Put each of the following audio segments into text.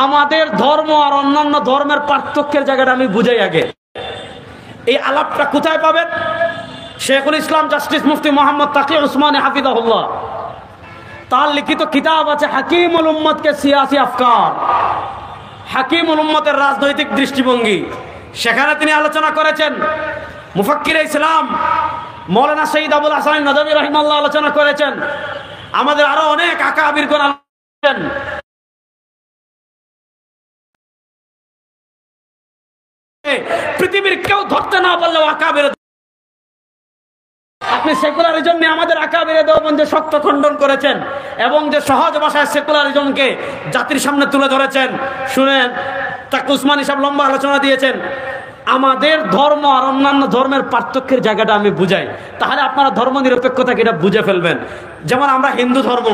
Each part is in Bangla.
আমাদের ধর্ম আর অন্যান্য ধর্মের পার্থক্যের জায়গাটা আমি বুঝাই আগে। এই আলাপটা কোথায় পাবেন? শেখুল ইসলাম জাস্টিস মুফতি মোহাম্মদ তাকি উসমানী হাফিজাহুল্লাহ, তার লিখিত কিতাব আছে হাকিমুল উম্মতকে সিয়াসি আফকার, হাকিমুল উম্মতের রাজনৈতিক দৃষ্টিভঙ্গি। সেখানে তিনি আলোচনা করেছেন, মুফাক্কির ইসলাম মৌলানা শহীদ আবুল হাসান নদভী রাহিমাহুল্লাহ আলোচনা করেছেন, আমাদের আরো অনেক আকাবিরগণ আলোচনা। পৃথিবীর কেউ ধরতে না পারলেও আকাবির, আপনি সেকুলারিজম নিয়ে আমাদের আকাবিরে দেওবন্দে শক্ত খণ্ডন করেছেন এবং যে সহজ ভাষায় সেকুলারিজমকে জাতির সামনে তুলে ধরেছেন। শুনেন, তাকে উসমানী সাহেব লম্বা আলোচনা দিয়েছেন। আমাদের ধর্ম আর অন্যান্য ধর্মের পার্থক্যের জায়গাটা আমি বুঝাই, তাহলে আপনারা ধর্ম নিরপেক্ষতাকে এটা বুঝে ফেলবেন। যেমন আমরা হিন্দু ধর্ম,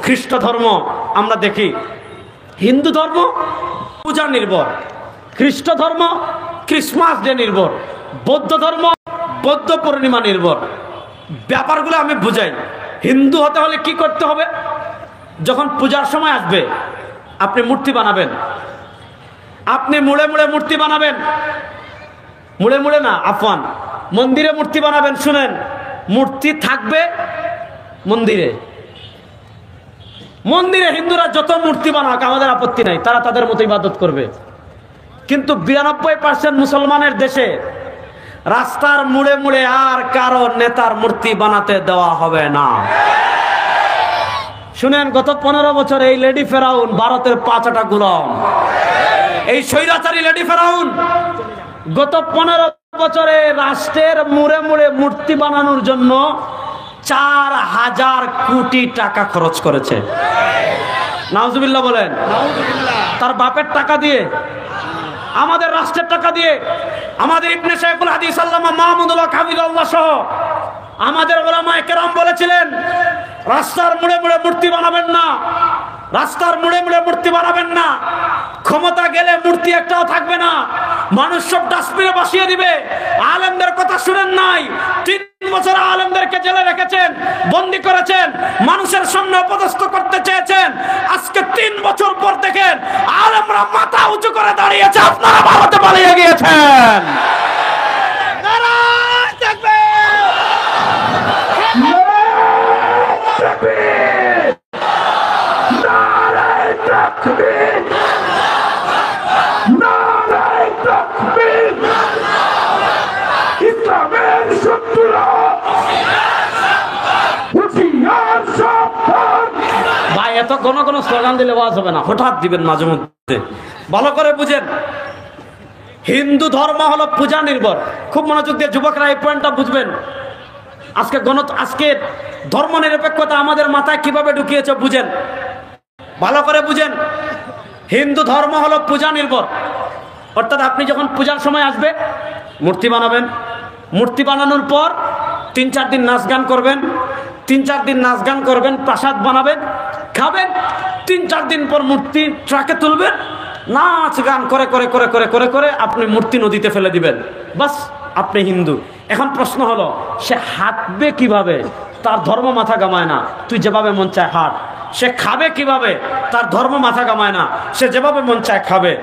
খ্রিস্ট ধর্ম আমরা দেখি, হিন্দু ধর্ম পূজা নির্ভর, খ্রিস্ট ধর্ম ক্রিসমাস ডে নির্ভর, বৌদ্ধ ধর্ম বৌদ্ধ পূর্ণিমা নির্ভর। ব্যাপারগুলো আমি বুঝাই। হিন্দু হতে হলে কি করতে হবে? যখন পূজার সময় আসবে আপনি মূর্তি বানাবেন, আপনি মুড়ে মুড়ে মূর্তি বানাবেন, মুড়ে মুড়ে না আফওয়ান, মন্দিরে মূর্তি বানাবেন। শুনেন, মূর্তি থাকবে মন্দিরে, মন্দিরে হিন্দুরা যত মূর্তি বানাক আমাদের আপত্তি নাই, তারা তাদের মতো ইবাদত করবে। কিন্তু 92% মুসলমানের দেশে রাস্তার মুড়ে মুড়ে আর কারো নেতার মূর্তি বানাতে দেওয়া হবে না। শুনেন, গত 15 বছর এই লেডি ফেরাউন, ভারতের 5টা গোলাম, এই স্বৈরাচারী লেডি ফেরাউন গত 15 বছরে রাষ্ট্রের মুড়ে মুড়ে মূর্তি বানানোর জন্য 4000 কোটি টাকা খরচ করেছে। নাউজুবিল্লাহ বলেন। তার বাপের টাকা দিয়ে, আমাদের রাষ্ট্রের টাকা দিয়ে, আমাদের ইবনে শাইখুল হাদিস আল্লামা মাহমুদুল হক হাফিজাহুল্লাহ সহ আমাদের উলামায়ে কেরাম বলেছিলেন, রাস্তার মুড়ে মুড়ে মূর্তি বানাবেন না, রাস্তার মুড়ে মুড়ে মূর্তি বানাবেন না। ক্ষমতা গেলে মূর্তি একটাও থাকবে না, মানুষ সব ডাস্টবিনে বসিয়ে দিবে। আলেমদের কথা শুনেন নাই? 3 বছর আলেমদেরকে জেলে রেখেছেন, বন্দী করেছেন, মানুষের সামনে অপদস্থ করতে চেয়েছেন। আজকে 3 বছর পর দেখেন আলেমরা মাথা উঁচু করে দাঁড়িয়েছে, আপনারা ভারতে পালিয়ে গিয়েছেন। ভাই, এত ঘন ঘন স্লোগান দিলে ওয়াজ হবে না, হঠাৎ দিবেন মাঝে মধ্যে। ভালো করে বুঝেন, হিন্দু ধর্ম হলো পূজা নির্ভর। খুব মনোযোগ দিয়ে যুবকরা এই পয়েন্টটা বুঝবেন। আজকে ধর্ম নিরপেক্ষতা আমাদের মাথায় কিভাবে ঢুকিয়েছে বুঝেন, ভালো করে বুঝেন। হিন্দু ধর্ম হলো পূজা নির্ভর, অর্থাৎ আপনি যখন পূজার সময় আসবে মূর্তি বানাবেন, মূর্তি বানানোর পর 3-4 দিন নাচ গান করবেন, 3-4 দিন নাচ গান করবেন, প্রসাদ বানাবেন, খাবেন। 3-4 দিন পর মূর্তি ট্রাকে তুলবেন, নাচ গান করে করে করে করে করে করে আপনি মূর্তি নদীতে ফেলে দিবেন। বাস, আপনি হিন্দু। এখন প্রশ্ন হলো, সে হাঁটবে কিভাবে? তার ধর্ম মাথা গামায় না, তুই যেভাবে মন চায় হাঁট। সে খাবে কিভাবে? তার ধর্ম মাথা গামায় না, সে যেভাবে মন চায় খাবে।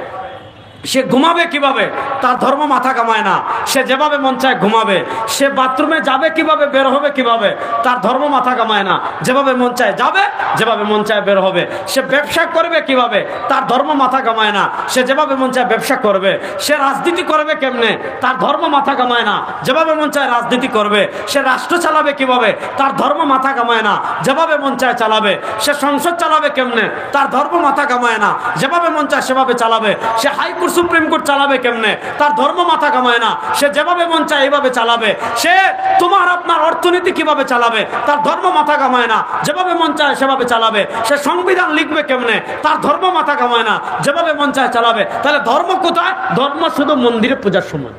সে ঘুমাবে কিভাবে? তার ধর্ম মাথা কামায় না, সে যেভাবে মন চায় ঘুমাবে। সে বাথরুমে যাবে কিভাবে, বের হবে কিভাবে? তার ধর্ম মাথা কামায় না, যেভাবে মন চায় যাবে, যেভাবে মন চায় বের হবে। সে ব্যবসা করবে কিভাবে? তার ধর্ম মাথা কামায় না, সে যেভাবে মন চায় ব্যবসা করবে। সে রাজনীতি করবে কেমনে? তার ধর্ম মাথা কামায় না, যেভাবে মন চায় রাজনীতি করবে। সে রাষ্ট্র চালাবে কিভাবে? তার ধর্ম মাথা কামায় না, যেভাবে মন চায় চালাবে। সে সংসদ চালাবে কেমনে? তার ধর্ম মাথা কামায় না, যেভাবে মন চায় সেভাবে চালাবে। সে হাইকোর্ট সুপ্রিম কোর্ট চালাবে কেমনে? তার ধর্ম মাথা কামায় না, সে যেভাবে মন চায় এইভাবে চালাবে। সে তোমার আপনার অর্থনীতি কিভাবে চালাবে? তার ধর্ম মাথা কামায় না, যেভাবে মন চায় সেভাবে চালাবে। সে সংবিধান লিখবে কেমনে? তার ধর্ম মাথা কামায় না, যেভাবে মন চায় চালাবে। তাহলে ধর্ম কোথায়? ধর্ম শুধু মন্দিরে পূজার সময়।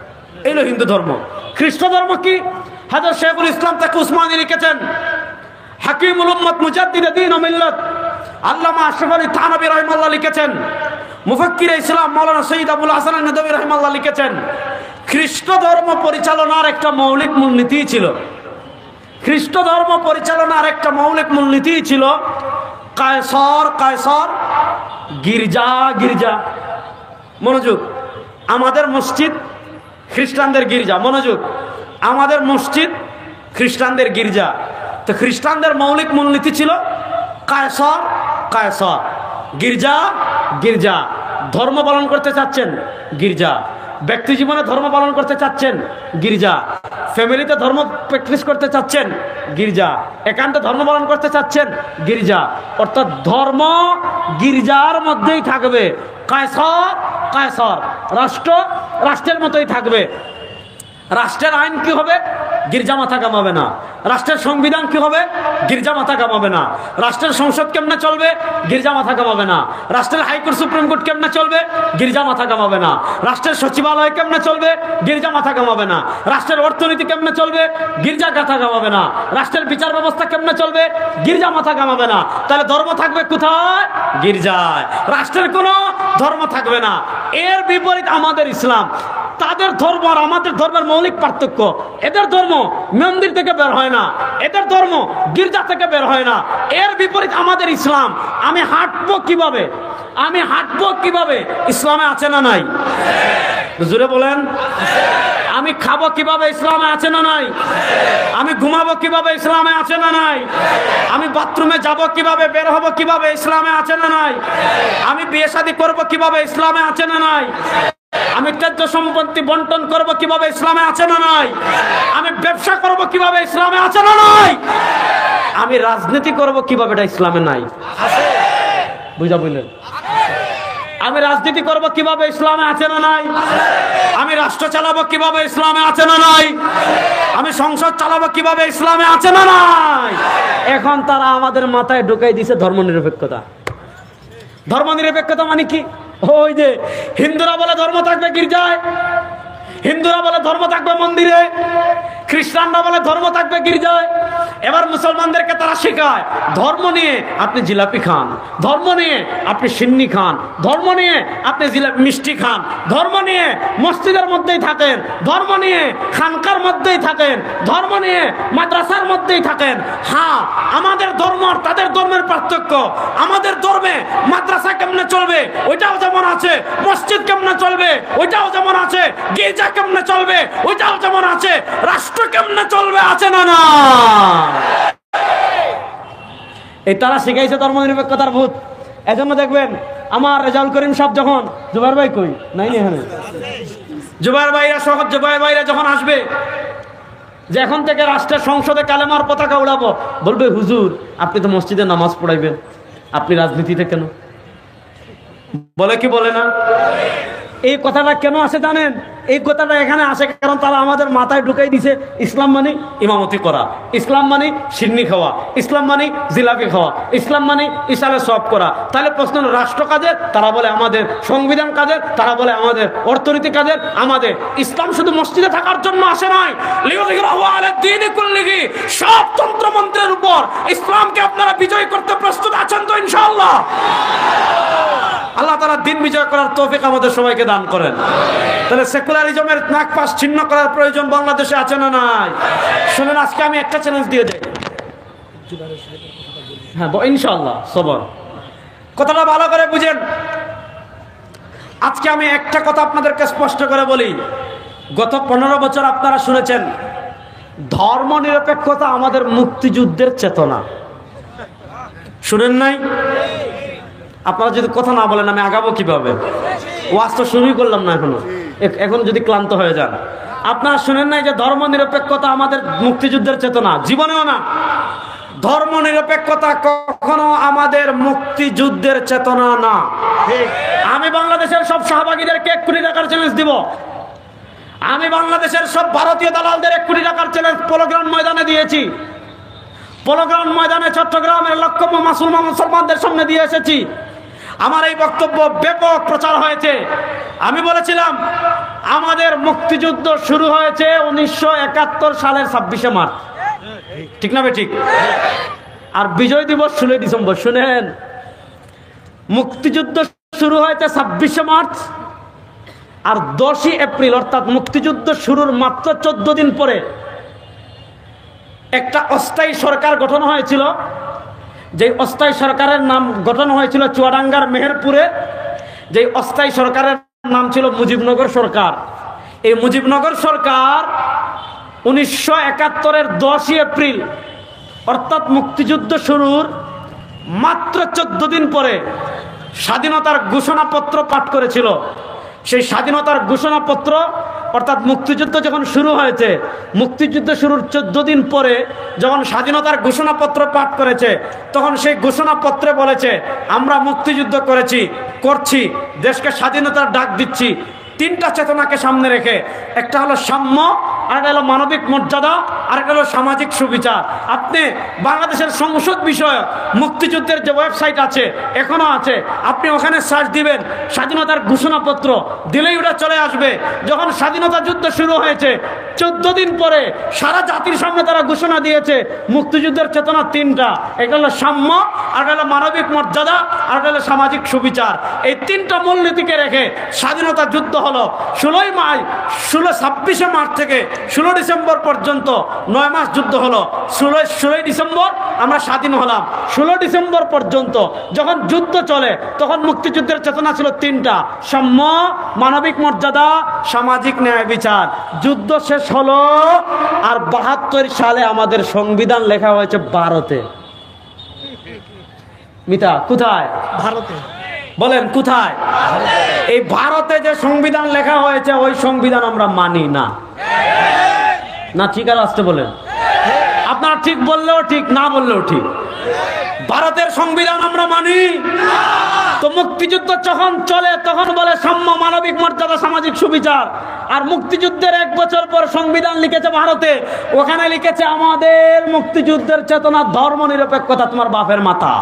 এই হলো হিন্দু ধর্ম। খ্রিস্ট ধর্ম কি? হযরত শেখুল ইসলাম তাকে উসমানী লিখেছেন, হাকিমুল উম্মত মুজাদ্দিদ দ্বীন ও মিল্লাত আল্লামা আশরাফ আলী থানভী রাহিমাহুল্লাহ লিখেছেন, মুফাক্কির ইসলাম মাওলানা সৈয়দ আবুল হাসান নদভী রাহিমাহুল্লাহ লিখেছেন, খ্রিস্ট ধর্ম পরিচালনার একটা মৌলিক মূলনীতি ছিল। খ্রিস্ট ধর্ম পরিচালনার একটা মৌলিক মূলনীতি ছিল কায়সার কায়সার, গির্জা গির্জা, মনোযোগ, আমাদের মসজিদ খ্রিস্টানদের গির্জা, মনোযোগ, আমাদের মসজিদ খ্রিস্টানদের গির্জা। তো খ্রিস্টানদের মৌলিক মূলনীতি ছিল কায়সর কায়সর, গির্জা গির্জা। ধর্ম পালন করতে চাচ্ছেন গির্জা, ব্যক্তি জীবনে ধর্ম পালন করতে চাচ্ছেন গির্জা, ফ্যামিলিতে ধর্ম প্র্যাকটিস করতে চাচ্ছেন গির্জা, একান্তে ধর্ম পালন করতে চাচ্ছেন গির্জা। অর্থাৎ ধর্ম গির্জার মধ্যেই থাকবে, কায়সর কায়সর, রাষ্ট্র রাষ্ট্রের মতোই থাকবে। রাষ্ট্রের আইন কি হবে? গির্জা মাথা কামাবে না। রাষ্ট্রের সংবিধান কি হবে? গির্জা মাথা কামাবে না। রাষ্ট্রের সংসদ কেমনে চলবে? গির্জা মাথা কামাবে না। রাষ্ট্রের হাইকোর্ট সুপ্রিম কোর্ট কেমনে চলবে? গির্জা মাথা কামাবে না। রাষ্ট্রের সচিবালয় কেমনে চলবে? গির্জা মাথা কামাবে না। রাষ্ট্রের অর্থনীতি কেমনে চলবে? গির্জা মাথা কামাবে না। রাষ্ট্রের বিচার ব্যবস্থা কেমনে চলবে? গির্জা মাথা কামাবে না। তাহলে ধর্ম থাকবে কোথায়? গির্জায়। রাষ্ট্রের কোনো ধর্ম থাকবে না। এর বিপরীত আমাদের ইসলাম। তাদের ধর্ম আর আমাদের ধর্মের মৌলিক পার্থক্য, এদের ধর্ম মন্দির থেকে বের হয় না, এদের ধর্ম গির্জা থেকে বের হয় না। এর বিপরীত আমাদের ইসলাম। আমি হাঁটবো কিভাবে? আমি হাঁটবো কিভাবে? ইসলামে আছে না নাই? জোরে বলেন। আমি খাবো কিভাবে? ইসলামে আছে না নাই? আমি ঘুমাবো কিভাবে? ইসলামে আছে না নাই? আমি বাথরুমে যাব কিভাবে, বের হবো কিভাবে? ইসলামে আছে না নাই? আমি বিয়ে শাদী করবো কিভাবে? ইসলামে আছে না নাই? আমি ত্যায্য সম্পত্তি বন্টন করব কিভাবে? ইসলামে আছে না নাই? আমি ব্যবসা করব কিভাবে? ইসলামে আছে না নাই? আমি রাজনীতি করব কিভাবে? এটা ইসলামে নাই। বুঝা বুঝলেন? আমি রাজনীতি করব কিভাবে? ইসলামে আছে না নাই? আমি রাষ্ট্র চালাবো কিভাবে? ইসলামে আছে না নাই? আমি সংসদ চালাবো কিভাবে? ইসলামে আছে না নাই? এখন তারা আমাদের মাথায় ঢুকাই দিয়েছে ধর্মনিরপেক্ষতা। ধর্মনিরপেক্ষতা মানে কি? ওই যে হিন্দুরা বলে ধর্ম থাকবে গির্জায়, হিন্দুরা বলে ধর্ম থাকবে মন্দিরে, খ্রিস্টানরা বলে ধর্ম থাকবে গির্জায়। এবার মুসলমানদেরকে তারা শেখায় ধর্ম নিয়ে আপনি জিলাপি খান, ধর্ম নিয়ে আপনি সিন্নি খান, ধর্ম নিয়ে আপনি মিষ্টি খান, ধর্ম নিয়ে মসজিদের মধ্যেই থাকেন, ধর্ম নিয়ে খানকার মধ্যেই থাকেন, ধর্ম নিয়ে মাদ্রাসার মধ্যেই থাকেন। হ্যাঁ, আমাদের ধর্ম আর তাদের ধর্মের পার্থক্য। আমাদের ধর্মে মাদ্রাসা কেমনে চলবে ওইটাও যেমন আছে, মসজিদ কেমনে চলবে ওইটাও যেমন আছে, গির্জা কেমনে চলবে ওইটাও যেমন আছে, রাষ্ট্র কেমনে চলবে আছে না না? এই তারা শিখাইছে ধর্মনিরপেক্ষতার ভূত। এজন্য দেখবেন আমার রেজাউল করিম সাহেব যখন, জুবাইর ভাই কই নাই এখানে, জুবাইর ভাইরা সহ জুবাইর ভাইরা যখন আসবে যে এখন থেকে রাষ্ট্রের সংসদে কালেমার পতাকা উড়াবো, বলবে হুজুর আপনি তো মসজিদে নামাজ পড়াইবেন, আপনি রাজনীতিতে কেন? বলে কি বলে না? এই কথাটা কেন আসে জানেন? এই কথাটা এখানে আসে কারণ তারা আমাদের মাথায় ঢুকাই দিছে ইসলাম মানে ইমামতি করা, ইসলাম মানে সিন্নি খাওয়া, ইসলাম মানে জিলাপি খাওয়া, ইসলাম মানে ইসালে সব করা। তাহলে প্রশ্ন হলো রাষ্ট্র কাজের, তারা বলে আমাদের সংবিধান কাজের, তারা বলে আমাদের অর্থনীতি কাজের। আমাদের ইসলাম শুধু মসজিদে থাকার জন্য আসে নাই, সব তন্ত্রমন্ত্রের উপর ইসলামকে আপনারা বিজয় করতে প্রস্তুত আছেন তো ইনশাআল্লাহ? আল্লাহ তাআলা দিন বিজয় করার তৌফিক আমাদের সবাইকে দান করেন। তাহলে সেকুলারিজমের নাকপাশ ছিন্ন করার প্রয়োজন বাংলাদেশে আছে না নাই? শুনুন, আজকে আমি একটা চ্যালেঞ্জ দিয়ে যাই। হ্যাঁ ইনশাআল্লাহ, সবর, কথাটা ভালো করে বুঝেন। আজকে আমি একটা কথা আপনাদেরকে স্পষ্ট করে বলি। গত 15 বছর আপনারা শুনেছেন ধর্ম নিরপেক্ষতা আমাদের মুক্তিযুদ্ধের চেতনা। শুনেন নাই? আপনারা যদি কথা না বলেন আমি আগাবো কিভাবে? ওয়াজ তো শুরুই করলাম না এখনো, এখন যদি ক্লান্ত হয়ে যান। আপনারা শুনেন নাই যে ধর্ম নিরপেক্ষতা আমাদের মুক্তিযুদ্ধের চেতনা? জীবনেও না। ধর্ম নিরপেক্ষতা কখনো আমাদের মুক্তিযুদ্ধের চেতনা না। আমি বাংলাদেশের সব সহভাগীদেরকে 1 কোটি টাকার চ্যালেঞ্জ দিব। আমি বাংলাদেশের সব ভারতীয় দালালদের 1 কোটি টাকার চ্যালেঞ্জ পলোগ্রাউন্ড ময়দানে দিয়েছি। পলোগ্রাউন্ড ময়দানে চট্টগ্রামের লক্ষ মুসলমানদের সামনে দিয়ে এসেছি। আমার এই বক্তব্য ব্যাপক প্রচার হয়েছে। আমি বলেছিলাম আমাদের মুক্তিযুদ্ধ শুরু হয়েছে 1971 সালের 26শে মার্চ, ঠিক না ঠিক? আর বিজয় দিবস 16 ডিসেম্বর। শুনেন, মুক্তিযুদ্ধ শুরু হয়েছে 26শে মার্চ, আর 10ই এপ্রিল অর্থাৎ মুক্তিযুদ্ধ শুরুর মাত্র 14 দিন পরে একটা অস্থায়ী সরকার গঠন হয়েছিল। যে অস্থায়ী সরকারের নাম গঠন হয়েছিল চুয়াডাঙ্গার মেহেরপুরে, যে অস্থায়ী সরকারের নাম ছিল মুজিবনগর সরকার। এই মুজিবনগর সরকার 1971-এর 10ই এপ্রিল অর্থাৎ মুক্তিযুদ্ধ শুরুর মাত্র 14 দিন পরে স্বাধীনতার ঘোষণাপত্র পাঠ করেছিল। সেই স্বাধীনতার ঘোষণাপত্র অর্থাৎ মুক্তিযুদ্ধ যখন শুরু হয়েছে, মুক্তিযুদ্ধ শুরুর 14 দিন পরে যখন স্বাধীনতার ঘোষণাপত্র পাঠ করেছে, তখন সেই ঘোষণাপত্রে বলেছে আমরা মুক্তিযুদ্ধ করছি, দেশকে স্বাধীনতার ডাক দিচ্ছি। তিনটা চেতনাকে সামনে রেখে, একটা হলো সাম্য, আরেকটা হলো মানবিক মর্যাদা, আরেকটা হলো সামাজিক সুবিচার। আপনি বাংলাদেশের সংসদ বিষয়ক মুক্তিযুদ্ধের যে ওয়েবসাইট আছে, এখনো আছে, আপনি ওখানে সার্চ দিবেন স্বাধীনতার ঘোষণাপত্র, দিলেই ওটা চলে আসবে। যখন স্বাধীনতা যুদ্ধ শুরু হয়েছে 14 দিন পরে সারা জাতির সামনে তারা ঘোষণা দিয়েছে মুক্তিযুদ্ধের চেতনা তিনটা, একটা হলো সাম্য, আরেকটা হলো মানবিক মর্যাদা, আরেকটা হলো সামাজিক সুবিচার। এই তিনটা মূলনীতিকে রেখে স্বাধীনতা যুদ্ধ হলো 26শে মার্চ থেকে 16 ডিসেম্বর পর্যন্ত 9 মাস যুদ্ধ হলো। 16 ডিসেম্বর আমরা স্বাধীন হলাম। 16 ডিসেম্বর পর্যন্ত যখন যুদ্ধ চলে, তখন মুক্তিযুদ্ধের চেতনা ছিল তিনটা: সাম্য, মানবিক মর্যাদা, সামাজিক ন্যায় বিচার। যুদ্ধ শেষ হলো, আর 72 সালে আমাদের সংবিধান লেখা হয়েছে ভারতে। মিতা কোথায়? ভারতে। বলেন কোথায়? এই ভারতে যে সংবিধান লেখা হয়েছে, ওই সংবিধান আমরা মানি না। না ঠিক আর আসতে বলেন, আপনারা ঠিক বললেও ঠিক, না বললেও ঠিক। ভারতের সংবিধান আমরা মানি। তো মুক্তিযুদ্ধ যখন চলে, তখন বলে সাম্য, মানবিক মর্যাদা, সামাজিক সুবিচার। আর মুক্তিযুদ্ধের 1 বছর পর সংবিধান লিখেছে ভারতে, ওখানে লিখেছে আমাদের মুক্তিযুদ্ধের চেতনা ধর্ম নিরপেক্ষতা। তোমার বাপের মাথা।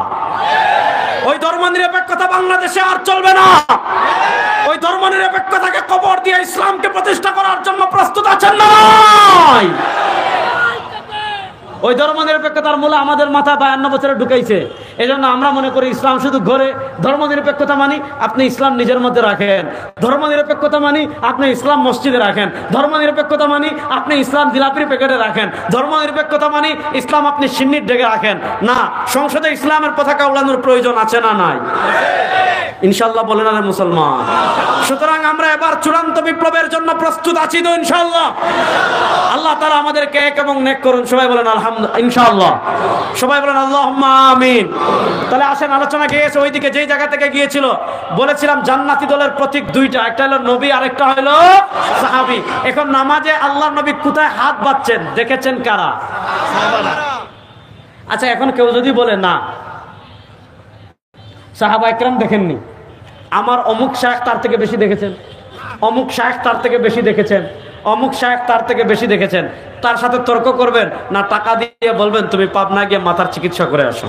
ওই ধর্ম নিরপেক্ষতা বাংলাদেশে আর চলবে না। ওই ধর্ম নিরপেক্ষতাকে কবর দিয়ে ইসলামকে প্রতিষ্ঠা করার জন্য প্রস্তুত আছেন না? ওই ধর্ম নিরপেক্ষতার মূলে আমাদের মাথা 52 বছরে ঢুকাইছে। এই জন্য আমরা মনে করি ইসলাম শুধু ঘরে। ধর্ম নিরপেক্ষতা মানি আপনি ইসলাম নিজের মধ্যে রাখেন, ধর্ম নিরপেক্ষতা মানি আপনি ইসলাম মসজিদে রাখেন, ধর্ম নিরপেক্ষতা মানি আপনি ইসলাম জিলাপির প্যাকেটে রাখেন, ধর্ম নিরপেক্ষতা মানি ইসলাম আপনি সিন্নির ডেকে রাখেন। না, সংসদে ইসলামের পতাকা উড়ানোর প্রয়োজন আছে না নাই? ইনশাল্লাহ বলেন আরে মুসলমান। সুতরাং আমরা এবার চূড়ান্ত বিপ্লবের জন্য প্রস্তুত আছি তো ইনশাল্লাহ? আল্লাহ তাআলা আমাদেরকে এক এবং নেক করুন। সবাই বলেন আলহামদুলিল্লাহ, ইনশাআল্লাহ। সবাই বলেন আল্লাহুম্মা আমিন। তাহলে আসেন, আলোচনা গিয়েছে ওইদিকে, যেই জায়গা থেকে গিয়েছিল। বলেছিলাম জান্নাতি দলের প্রতীক দুইটা, একটা হলো নবী, আরেকটা হলো সাহাবী। এখন নামাজে আল্লাহর নবী কোথায় হাত বাঁধছেন দেখেছেন কারা? সাহাবারা। আচ্ছা, এখন কেউ যদি বলে না সাহাবা একরাম দেখেননি, আমার অমুক শায়েখ তার থেকে বেশি দেখেছেন, অমুক শায়েখ তার থেকে বেশি দেখেছেন, অমুক শায়েখ তার থেকে বেশি দেখেছেন, তার সাথে তর্ক করবেন না টাকা দিয়ে বলবেন তুমি পাবনা গিয়ে মাথার চিকিৎসা করে আসো?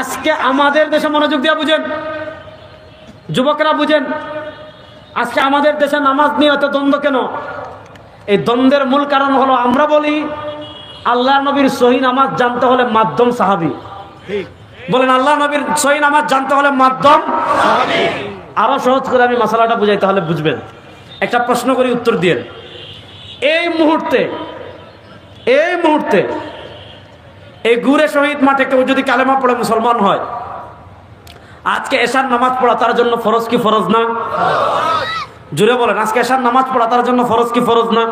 আজকে আমাদের দেশে মনোযোগ দিয়ে বুঝেন, যুবকরা বুঝেন, আজকে আমাদের দেশে নামাজ নিয়ে এত দ্বন্দ্ব কেন? এই দ্বন্দ্বের মূল কারণ হলো আমরা বলি আল্লাহ নবীর সহি নামাজ জানতে হলে মাধ্যম সাহাবী। বলেন আল্লাহ নবীর সহি নামাজ জানতে হলে মাধ্যম সাহাবী। আরো সহজ করে আমি মাসালাটা বুঝাই, তাহলে বুঝবেন। একটা প্রশ্ন করি, উত্তর দিয়ে। এই মুহূর্তে এই গুরে শহীদ মাঠে কেউ যদি কালেমা পড়ে মুসলমান হয়, আজকে এশার নামাজ পড়া তার জন্য ফরজ কি ফরজ না? জুড়ে বলেন, আজকে এশার নামাজ পড়া তার জন্য ফরজ কি ফরজ না?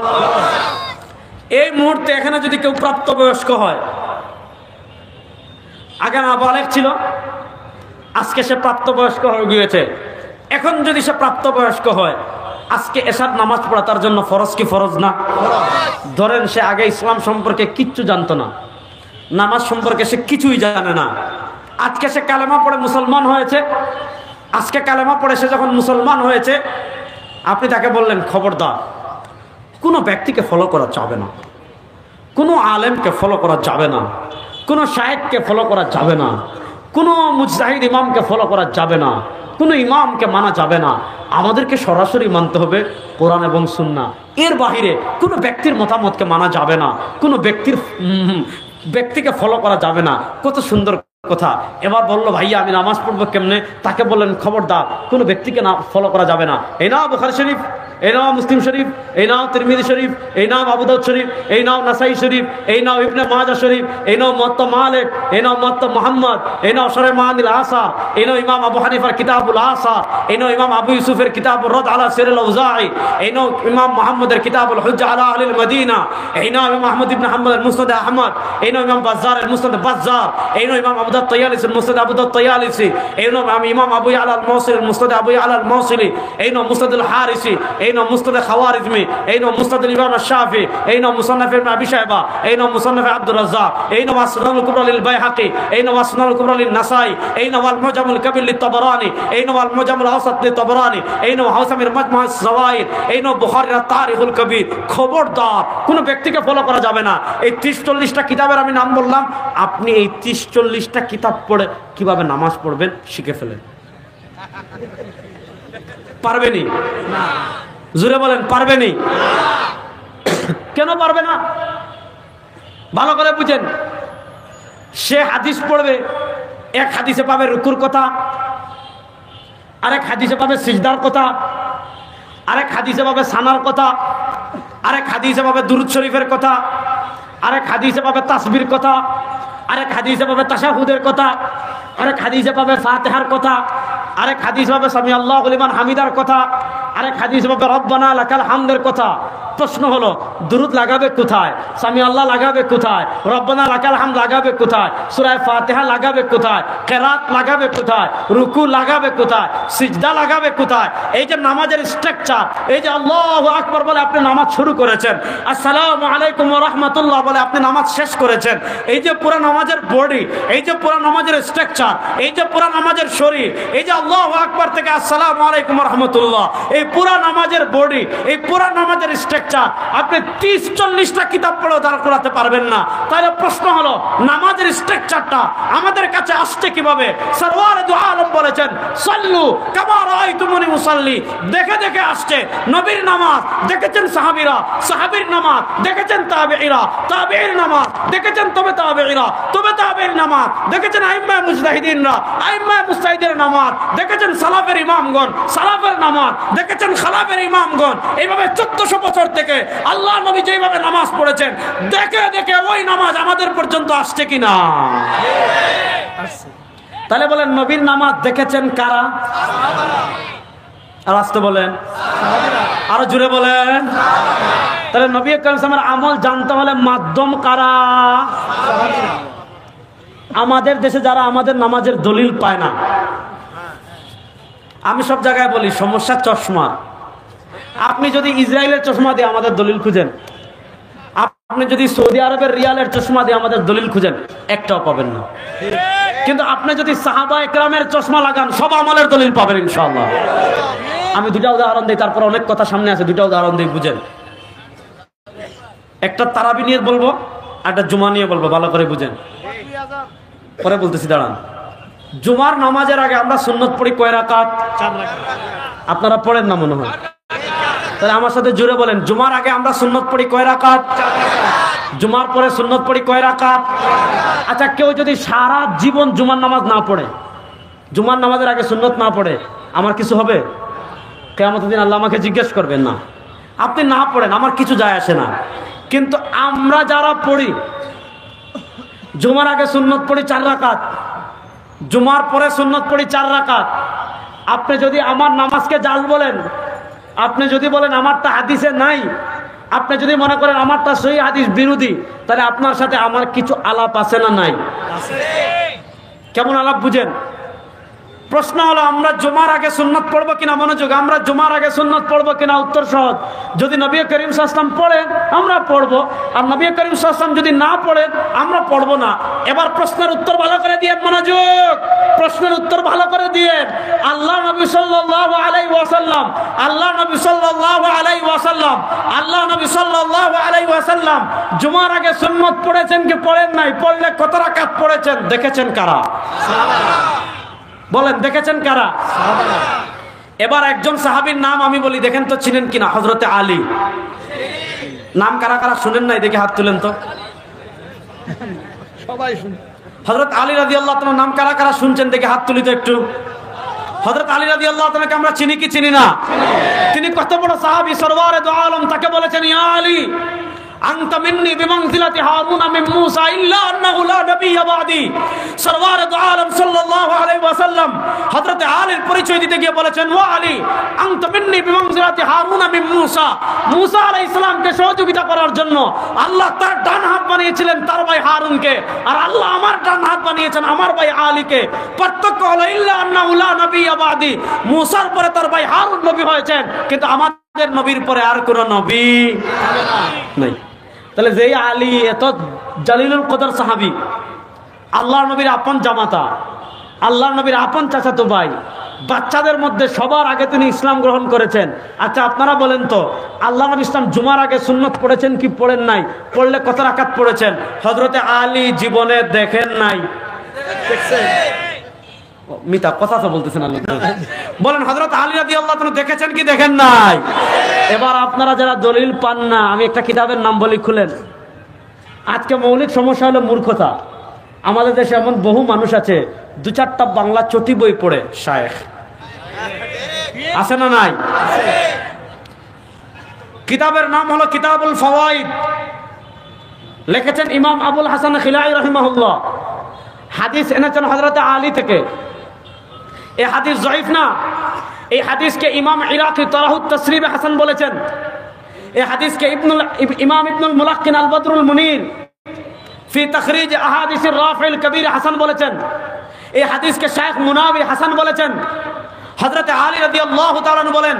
এই মুহূর্তে এখানে যদি কেউ প্রাপ্তবয়স্ক হয়, আগে নাবালেগ ছিল, আজকে সে প্রাপ্তবয়স্ক হয়ে গিয়েছে, এখন যদি সে প্রাপ্তবয়স্ক হয়, আজকে এশার নামাজ পড়া তার জন্য ফরজ কি ফরজ না? ধরেন সে আগে ইসলাম সম্পর্কে কিচ্ছু জানতো না, নামাজ সম্পর্কে সে কিছুই জানে না, আজকে সে কালেমা পড়ে মুসলমান হয়েছে। আজকে কালেমা পড়ে সে যখন মুসলমান হয়েছে, আপনি তাকে বললেন খবরদার, কোনো ব্যক্তিকে ফলো করা যাবে না, কোনো আলেমকে ফলো করা যাবে না, কোনো শায়েখকে ফলো করা যাবে না, কোনো মুজতাহিদ ইমামকে ফলো করা যাবে না, কোনো ইমামকে মানা যাবে না, আমাদেরকে সরাসরি মানতে হবে কোরআন এবং সুন্নাহ। এর বাহিরে কোনো ব্যক্তির মতামতকে মানা যাবে না, কোনো ব্যক্তিকে ফলো করা যাবে না। কত সুন্দর কথা। এবার বললো ভাইয়া আমি নামাজ পড়বো কেমনে? তাকে বললেন খবরদার কোনো ব্যক্তিকে না ফলো করা যাবে না। এই নাও বুখারী শরীফ, এই নাও মুসলিম শরীফ, এই নাও তিরমিজি শরীফ, এই নাও আবু দাউদ শরীফ, এই নাও নাসাই শরীফ, এই নাও ইবনে মাজাহ শরীফ, এই নাও মুওয়াত্তা মালিক, এই নাও মুওয়াত্তা মুহাম্মদ, এই নাও শরহ মানিল আসার, এই নাও ইমাম আবু হানিফার কিতাবুল আসার, এই নাও ইমাম আবু ইউসুফের কিতাবুর রাদ আলা সিরাল আউজাঈ, এই নাও ইমাম মুহাম্মদের কিতাবুল হুজ্জা আলা আহলিল মদিনা, এই নাও ইমাম আহমদ ইবনে হাম্বলের মুসনাদ আহমদ, এই নাও ইমাম বাজ্জারের মুসনাদ বাজ্জার, এই নাও ইমাম আবু দাউদ তায়ালিসির মুসনাদ আবু দাউদ তায়ালিসি, এই নাও ইমাম আবু ইয়ালা আল মাওসিলির মুসনাদ আবু ইয়ালা আল মাওসিলি, এই নাও মুসনাদ আল হারিসি, এই নাও মুসনাদ খাওয়ারিজমি, এই নাও মুসনাদ ইমাম আশ-শাফি, এই নাও মুসান্নাফ ইবনে আবি শায়বা, এই নাও মুসান্নাফ আব্দুর রাজ্জাক, এই নাও আসনানুল কুবরা লিল বাইহাকি, এই নাও আসনানুল কুবরা লিন নাসাই, এই নাও আল মুজামুল কাবীর লিত তাবরানি, এই নাও আল মুজামুল আওসাত লিত তাবরানি, এই নাও হাসামির মাজমু আস যাওয়াইদ, এই নাও বুখারীর তারিখুল কবির। খবরদার কোনো ব্যক্তিকে ফলো করা যাবে না। এই 30-40টা কিতাবের আমি নাম বললাম, আপনি এই 30-40টা কিতাব পড়ে কিভাবে নামাজ পড়বেন শিখে ফেলেন। পারবেনি? না। জোরে বলেন পারবেনি? কেন পারবে না? ভালো করে বুঝেন। সে হাদিস পড়বে, এক হাদিসে পাবে রুকুর কথা, আরেক হাদিসে পাবে সিজদার কথা, আরেক হাদিসে পাবে সানার কথা, আরেক হাদিসে পাবে দুরূদ শরীফের কথা, আরেক হাদিসে পাবে তাসবির কথা, আরেক হাদিসে পাবে তাশাহুদের কথা, আরেক হাদিসে পাবে ফাতিহার কথা, আরেক হাদিসে পাবে সামি আল্লাহু লিমান হামিদার কথা, আরেক হাদিসে পাবে রব্বানা লাকাল হামদের কথা। প্রশ্ন হলো দুরূদ লাগাবে কোথায়? সামি আল্লাহ লাগাবে কোথায়? রব্বানা লাকাল হামদ লাগাবে কোথায়? সূরা ফাতিহা লাগাবে কোথায়? কিরাত লাগাবে কোথায়? রুকু লাগাবে কোথায়? সিজদা লাগাবে কোথায়? এই যে নামাজের স্ট্রাকচার, এই যে আল্লাহু আকবার বলে আপনি নামাজ শুরু করেছেন, আসসালামু আলাইকুম ওয়া রাহমাতুল্লাহ বলে আপনি নামাজ শেষ করেছেন, এই যে পুরো নামাজের বডি, এই যে পুরো নামাজের স্ট্রাকচার, এই যে পুরো নামাজের শরীর, এই যে আল্লাহু আকবার থেকে আসসালামু আলাইকুম ওয়া রাহমাতুল্লাহ, এই পুরো নামাজের বডি, এই পুরো নামাজের স্ট্রাকচার আপনি 30-40টা কিতাব পড়েও দাঁড় করাতে পারবেন না। তাহলে প্রশ্ন হলো নামাজের স্ট্রাকচারটা আমাদের কাছে আসছে কিভাবে? সরওয়ার দু আলম বলেছেন সাল্লু কামা রাআইতুমুনি মুসাল্লি। দেখে দেখে আসছে। নবীর নামাজ দেখেছেন সাহাবীরা, সাহাবীর নামাজ দেখেছেন তাবেঈরা, তাবেঈর নামাজ দেখেছেন তবে তাবেঈরা, তবে তাবেঈর নামাজ দেখেছেন আইম্মা মুজতাহিদিনরা, আইম্মা মুজতাহিদের নামাজ দেখেছেন সালাফের ইমামগণ, সালাফের নামাজ দেখেছেন খালাফের ইমামগণ। এইভাবে 1400 বছর থেকে আল্লাহ নবী যেভাবে নামাজ পড়েছেন, দেখে দেখে ওই নামাজ আমাদের পর্যন্ত আসছে কিনা? তাহলে বলেন নবীর নামাজ দেখেছেন কারা? আর আসতে বলেন, আরো জোরে বলেন। তাহলে নবী করিম সাল্লাল্লাহু আলাইহি ওয়াসাল্লামের আমল জানতে হলে মাধ্যম কারা? আমাদের দেশে যারা আমাদের নামাজের দলিল পায় না, আমি সব জায়গায় বলি সমস্যা চশমা। আপনি যদি ইসরায়েলের চশমা দিয়ে আমাদের দলিল খুঁজেন, আপনি যদি সৌদি আরবের রিয়ালের চশমা দিয়ে আমাদের দলিল খুঁজেন, একটাও পাবেন না। কিন্তু আপনি যদি সাহাবা একরামের চশমা লাগান, সব আমলের দলিল পাবেন ইনশাআল্লাহ। আমি দুটা উদাহরণ দিই, তারপর অনেক কথা সামনে আছে, দুটা উদাহরণ দিই বুঝেন। একটা তারাবি নিয়ে বলবো, একটা জুমা নিয়ে বলবো, ভালো করে বুঝেন, পরে বলতেছি দাঁড়ান। জুমার নামাজের আগে আমরা সুন্নত পড়ি কয় রাকাত? 4 রাকাত। আপনারা পড়েন না মনে হয়? তাহলে আমার সাথে জোরে বলেন, জুমার আগে আমরা সুন্নত পড়ি কয় রাকাত? 4 রাকাত। জুমার পরে সুন্নত পড়ি কয় রাকাত? 4 রাকাত। আচ্ছা, কেউ যদি সারা জীবন জুমার নামাজ না পড়ে, জুমার নামাজের আগে সুন্নত না পড়ে, আমার কিছু হবে? কিয়ামতের দিন আল্লাহ আমাকে জিজ্ঞেস করবেন না। আপনি না পড়েন, আমার কিছু যায় আসে না। কিন্তু আমরা যারা পড়ি, জুমার আগে সুন্নত পড়ি 4 রাকাত, জুমার পরে সুন্নত পড়ি 4 রাকাত। আপনি যদি আমার নামাজকে জাল বলেন, আপনি যদি বলেন আমারটা হাদিসে নাই, আপনি যদি মনে করেন আমারটা সহিহ হাদিস বিরোধী, তাহলে আপনার সাথে আমার কিছু আলাপ আছে না নাই? কেমন আলাপ বুঝেন? প্রশ্ন হলো আমরা জুমার আগে সুন্নত পড়বো কিনা? মনোযোগ, আমরা জুমার আগে সুন্নত পড়বো কিনা? উত্তর সহজ। যদি নবী করিম সাল্লাল্লাহু আলাইহি ওয়াসাল্লাম পড়েন আমরা পড়বো, আর নবী করিম সাল্লাল্লাহু আলাইহি ওয়াসাল্লাম যদি না পড়েন আমরা পড়বো না। এবার প্রশ্নের উত্তর ভালো করে দিয়ে মনোযোগ, প্রশ্নের উত্তর ভালো করে দিয়ে। আল্লাহ নবী সাল্লাল্লাহু আলাইহি ওয়াসাল্লাম, আল্লাহ নবী সাল্লাল্লাহু আলাইহি ওয়াসাল্লাম, আল্লাহ নবী সাল্লাল্লাহু আলাইহি ওয়াসাল্লাম জুমার আগে সুন্নত পড়েছেন কি পড়েন নাই? পড়লে কত রাকাত পড়েছেন দেখেছেন কারা? বলেন দেখেছেন কারা? এবার একজন সাহাবীর নাম আমি বলি, দেখেন তো চিনেন কিনা? হযরতে আলী। নাম কারা কারা শুনেন নাই দেখে হাত তুলেন তো। সবাই শুনে। হযরত আলী রাদিয়াল্লাহু তাআলার নাম কারা কারা শুনছেন দেখে হাত তুলি তো একটু। হযরত আলী রাদিয়াল্লাহু তাআলাকে আমরা চিনি কি চিনি না? তিনি কত বড় সাহাবী, সরওয়ারে দু আলম। তাকে বলেছেন, ইয়া আলী আনতা মিন্নি বিমানজিলাতি হারুন মিন মূসা ইল্লা আন্নাহু লা নাবিয়্যা বাদি। সরওয়ারে দু আলম সাল্লাল্লাহু আলাইহি ওয়াসাল্লাম হযরত আলীর পরিচয় দিতে গিয়ে বলেছেন, ওয়া আলী আনতা মিন্নি বিমানজিলাতি হারুন মিন মূসা। মূসা আলাইহিস সালামকে সহযোগিতা করার জন্য আল্লাহ তার ডান হাত বানিয়েছিলেন তার ভাই হারুনকে, আর আল্লাহ আমার ডান হাত বানিয়েছেন আমার ভাই আলীকে। পার্থক্য হলো ইল্লা আন্নাহু লা নাবিয়্যা বাদি, মূসার পরে তার ভাই হারুন নবী হয়েছেন, কিন্তু আমাদের নবীর পরে আর কোন নবী নাই। তাহলে যেই আলী এত জালিলুল কদর সাহাবী, আল্লাহর নবীর আপন জামাতা, আল্লাহর নবীর আপন চাচাতো ভাই, বাচ্চাদের মধ্যে সবার আগে তিনি ইসলাম গ্রহণ করেছেন। আচ্ছা আপনারা বলেন তো, আল্লাহ নবী ইসলাম জুমার আগে সুন্নত পড়েছেন কি পড়েন নাই? পড়লে কত রাকাত পড়েছেন? হযরতে আলী জীবনে দেখেন নাই। দেখছেন? মিতা কথা তো বলতেছেন আল্লাহ। বলেন হযরত আলী রাদিয়াল্লাহু তাআলা দেখেছেন কি দেখেন নাই? এবার আপনারা যারা দলিল পান না, আমি একটা কিতাবের নাম বলি, খুলেন। আজকে মৌলিক সমস্যা হলো মূর্খতা। আমাদের দেশে এমন বহু মানুষ আছে দু চারটা বাংলা চটি বই পড়ে শায়েখ আছে না নাই? কিতাবের নাম হলো কিতাবুল ফাওয়াইদ, লিখেছেন ইমাম আবুল হাসান খিলাই রাহিমাহুল্লাহ। হাদিস এনেছেন হযরত আলী থেকে। এই হাদিস জয়ীফ না, এই হাদিসকে ইমাম ইরাকি তারাহুত তাসরিবে হাসান বলেছেন। এই হাদিসকে ইমাম ইবনুল মুলাক্কিন আল বদরুল মুনির ফি তাখরিজ আহাদিসির রাফিল কবির হাসান বলেছেন। এই হাদিসকে শাইখ মুনাবি হাসান বলেছেন। হযরত আলী রাদিয়াল্লাহু তাআলা বলেন,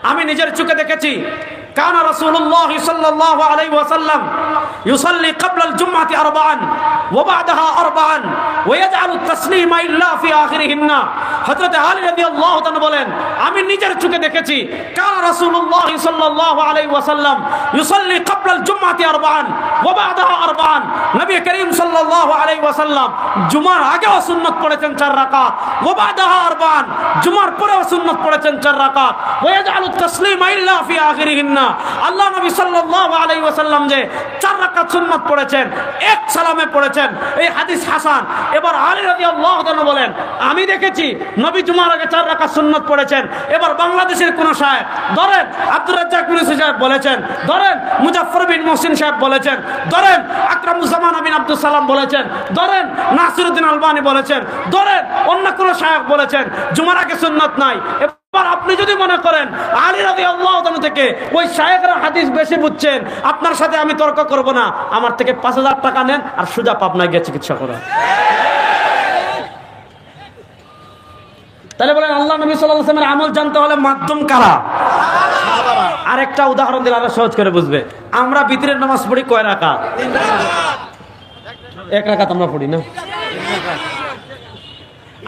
আমি নিজের চোখে দেখেছি, কানা রাসূলুল্লাহ সাল্লাল্লাহু আলাইহি ওয়াসাল্লাম ইউসাল্লি ক্বাবলা আল জুমআতি আরবাআন ওয়া বা'দাহা আরবাআন ওয়া ইয়াজআলু তাসলিমা ইল্লা ফি আখিরিহিন্না। হযরত আলী রাদিয়াল্লাহু তাআলা বলেন, আমি নিজের চোখে দেখেছি, কানা রাসূলুল্লাহ সাল্লাল্লাহু আলাইহি ওয়াসাল্লাম ইউসাল্লি ক্বাবলা আল জুমআতি আরবাআন ওয়া বা'দাহা আরবাআন। নবী করিম সাল্লাল্লাহু আলাইহি ওয়াসাল্লাম জুমার আগেও সুন্নাত পড়েছেন 4 রাকাত, ওয়া বা'দাহা আরবাআন, জুমার পরেও সুন্নাত পড়েছেন 4 রাকাত, ওয়া ইয়াজআলু তাসলিমা ইল্লা ফি আখিরিহিন্না। আল্লাহ নবী সাল্লাল্লাহু আলাইহি ওয়াসাল্লাম যে 4 রাকাত সুন্নাত পড়েছেন, এক সালামে পড়েছেন। এই হাদিস হাসান। এবার আলী রাদিয়াল্লাহু তাআলা বলেন, আমি দেখেছি নবী জুমার আগে 4 রাকাত সুন্নাত পড়েছেন। এবার বাংলাদেশের কোন শায়েখ ধরেন, আব্দুর রাজ্জাক কুরেশি সাহেব বলেছেন, ধরেন মুজাফফর বিন মুহসিন সাহেব বলেছেন, ধরেন আকরামুজ্জামান বিন আব্দুল সালাম বলেছেন, ধরেন নাসিরউদ্দিন আলবানী বলেছেন, ধরেন অন্য কোন শায়েখ বলেছেন জুমার আগে সুন্নাত নাই। এবার আপনি যদি মনে করেন আলী রাদিয়াল্লাহু তাআলা থেকে ওই শায়েখরা হাদিস বেশি বুঝছেন, আপনার সাথে আমি তর্ক করব না। আমার থেকে 5000 টাকা নেন আর সোজা পাবনায় গিয়ে চিকিৎসা করেন। তাহলে বলেন আল্লাহ নবী সাল্লাল্লাহু আলাইহি ওয়াসাল্লামের আমল জানতে হলে মাধ্যম কারা? আরেকটা উদাহরণ দিলে আরো সহজ করে বুঝবে। আমরা বিতরের নামাজ পড়ি কয় রাকাত? 1 রাকাত আমরা পড়ি না।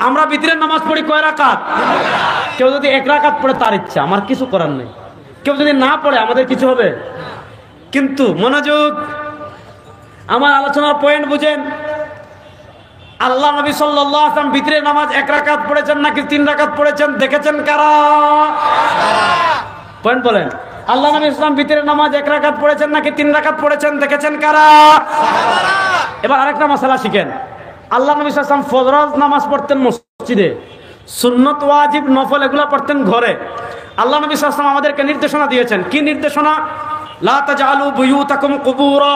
আমরা বিতরের নামাজ পড়ি কয় রাকাত? কেউ যদি 1 রাকাত পড়ে তার ইচ্ছা, আমার কিছু করার নেই। কেউ যদি না পড়ে আমাদের কিছু হবে? কিন্তু মনোযোগ, আমার আলোচনার পয়েন্ট বুঝেন। আল্লাহ নবী সাল্লাল্লাহু আলাইহি ওয়াসাল্লাম বিতরের নামাজ 1 রাকাত পড়েছেন নাকি 3 রাকাত পড়েছেন দেখেছেন কারা? পয়েন্ট বলেন। আল্লাহ নবী ইসলাম বিতরের নামাজ 1 রাকাত পড়েছেন নাকি 3 রাকাত পড়েছেন দেখেছেন কারা? এবার আরেকটা মাসালা শিখেন। আল্লাহ নবী সাল্লাল্লাহু আলাইহি ওয়াসাল্লাম ফরজ নামাজ পড়তেন মসজিদে, সুন্নত ওয়াজিব নফল এগুলো পড়তেন ঘরে। আল্লাহ নবী সাল্লাল্লাহু আলাইহি ওয়াসাল্লাম আমাদেরকে নির্দেশনা দিয়েছেন। কি নির্দেশনা? লা তাজআলু বুয়ুতাকুম কুবুরা,